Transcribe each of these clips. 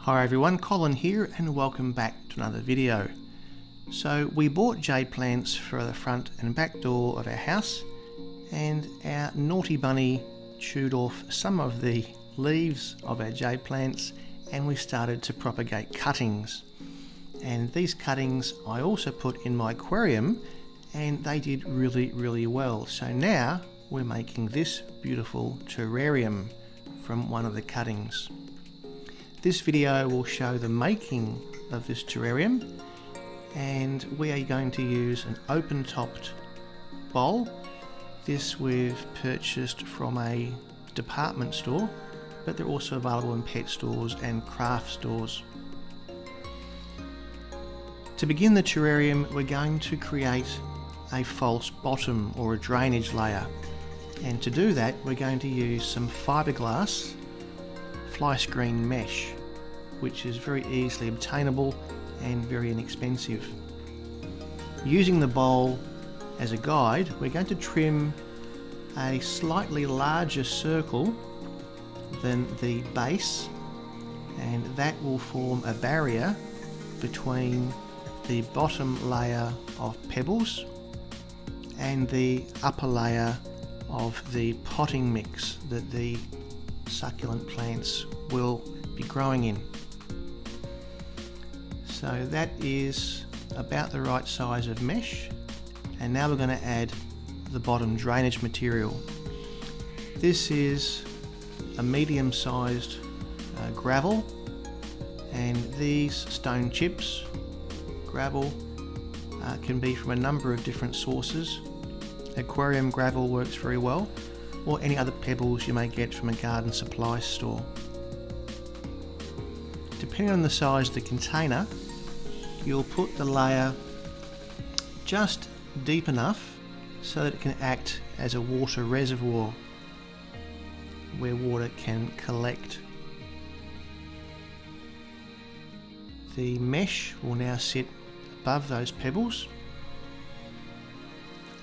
Hi everyone, Colin here and welcome back to another video. So we bought jade plants for the front and back door of our house, and our naughty bunny chewed off some of the leaves of our jade plants and we started to propagate cuttings. And these cuttings I also put in my aquarium and they did really well. So now we're making this beautiful terrarium from one of the cuttings. This video will show the making of this terrarium, and we are going to use an open topped bowl. This we've purchased from a department store, but they're also available in pet stores and craft stores. To begin the terrarium, we're going to create a false bottom or a drainage layer, and to do that we're going to use some fiberglass fly screen mesh, which is very easily obtainable and very inexpensive. Using the bowl as a guide, we're going to trim a slightly larger circle than the base, and that will form a barrier between the bottom layer of pebbles and the upper layer of the potting mix that the succulent plants will be growing in. So that is about the right size of mesh, and now we're going to add the bottom drainage material. This is a medium-sized gravel, and these stone chips, gravel, can be from a number of different sources. Aquarium gravel works very well, or any other pebbles you may get from a garden supply store. Depending on the size of the container, you'll put the layer just deep enough so that it can act as a water reservoir where water can collect. The mesh will now sit above those pebbles,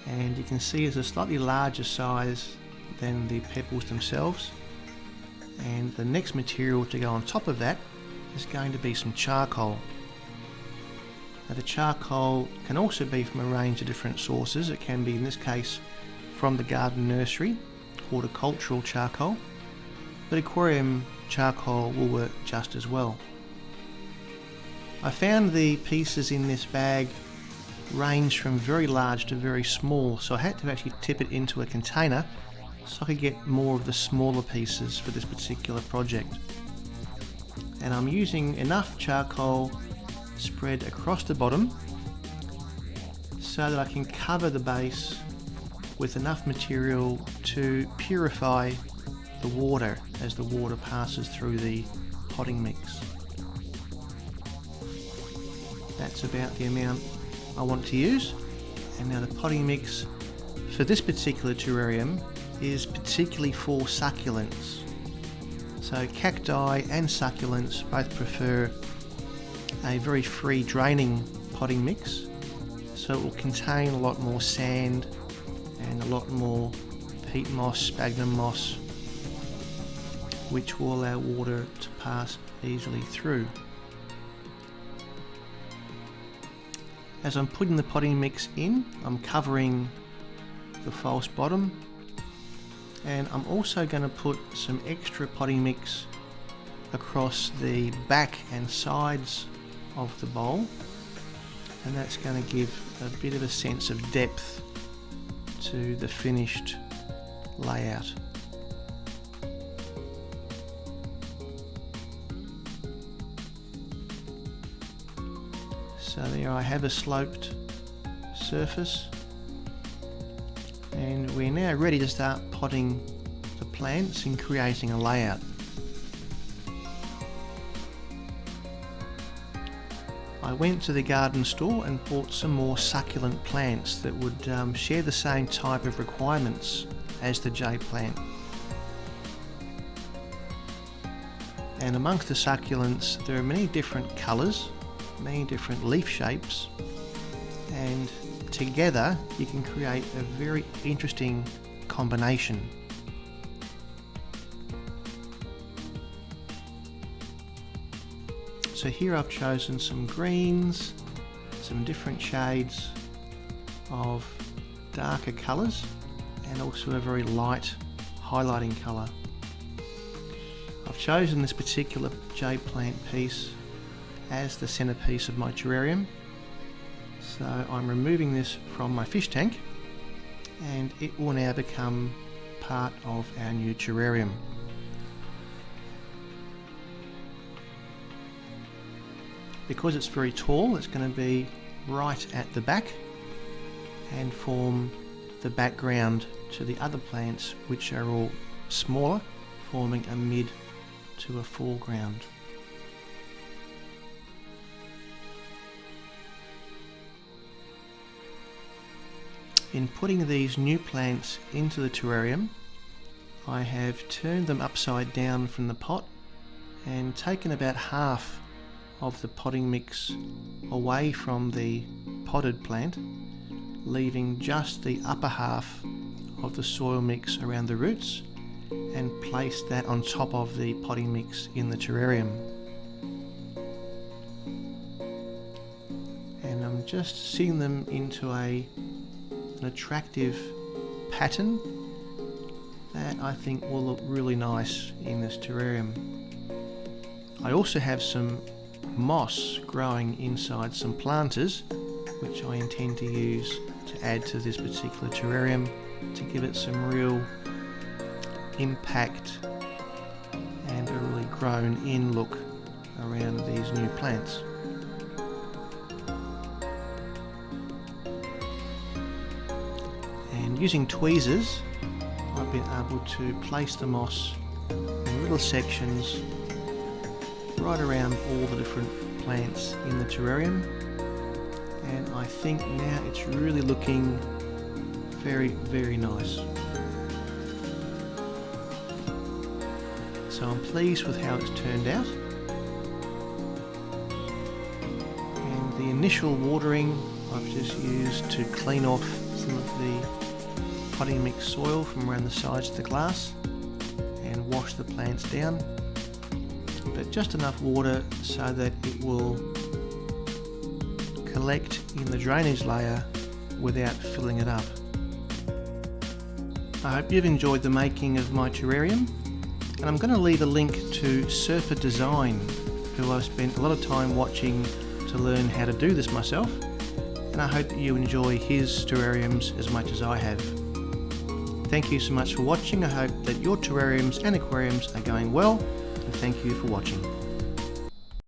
and you can see it's a slightly larger size than the pebbles themselves. And the next material to go on top of that is going to be some charcoal. Now the charcoal can also be from a range of different sources. It can be, in this case, from the garden nursery, horticultural charcoal, but aquarium charcoal will work just as well. I found the pieces in this bag range from very large to very small, so I had to actually tip it into a container so I could get more of the smaller pieces for this particular project. And I'm using enough charcoal spread across the bottom so that I can cover the base with enough material to purify the water as the water passes through the potting mix. That's about the amount I want to use. And now the potting mix for this particular terrarium is particularly for succulents. So cacti and succulents both prefer a very free draining potting mix, so it will contain a lot more sand and a lot more peat moss, sphagnum moss, which will allow water to pass easily through. As I'm putting the potting mix in, I'm covering the false bottom, and I'm also going to put some extra potting mix across the back and sides of the bowl, and that's going to give a bit of a sense of depth to the finished layout. So there I have a sloped surface, and we're now ready to start potting the plants and creating a layout. I went to the garden store and bought some more succulent plants that would share the same type of requirements as the jade plant. And amongst the succulents there are many different colours, many different leaf shapes, and together you can create a very interesting combination. So here I've chosen some greens, some different shades of darker colours, and also a very light highlighting colour. I've chosen this particular jade plant piece as the centerpiece of my terrarium. So I'm removing this from my fish tank, and it will now become part of our new terrarium. Because it's very tall, it's going to be right at the back and form the background to the other plants, which are all smaller, forming a mid to a foreground. In putting these new plants into the terrarium, I have turned them upside down from the pot and taken about half of the potting mix away from the potted plant, leaving just the upper half of the soil mix around the roots, and placed that on top of the potting mix in the terrarium. And I'm just seeing them into an attractive pattern that I think will look really nice in this terrarium. I also have some moss growing inside some planters, which I intend to use to add to this particular terrarium to give it some real impact and a really grown in look around these new plants. And using tweezers, I've been able to place the moss in little sections right around all the different plants in the terrarium, and I think now it's really looking very, very nice. So I'm pleased with how it's turned out, and the initial watering I've just used to clean off some of the potting mix soil from around the sides of the glass and wash the plants down, but just enough water so that it will collect in the drainage layer without filling it up. I hope you've enjoyed the making of my terrarium, and I'm going to leave a link to Serpa Design, who I've spent a lot of time watching to learn how to do this myself, and I hope that you enjoy his terrariums as much as I have. Thank you so much for watching. I hope that your terrariums and aquariums are going well, and thank you for watching.